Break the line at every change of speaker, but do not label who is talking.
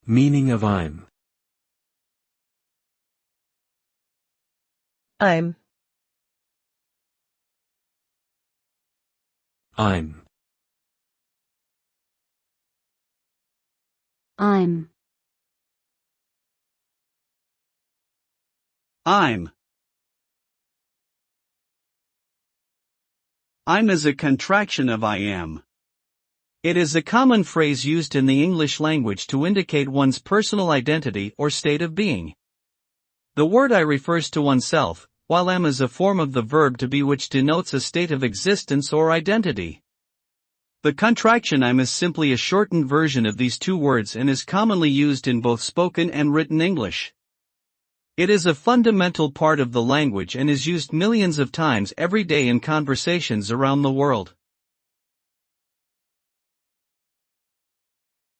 Meaning of I'm.
I'm.
I'm.
I'm.
I'm. I'm is a contraction of I am. It is a common phrase used in the English language to indicate one's personal identity or state of being. The word I refers to oneself, while am is a form of the verb to be which denotes a state of existence or identity. The contraction I'm is simply a shortened version of these two words and is commonly used in both spoken and written English. It is a fundamental part of the language and is used millions of times every day in conversations around the world.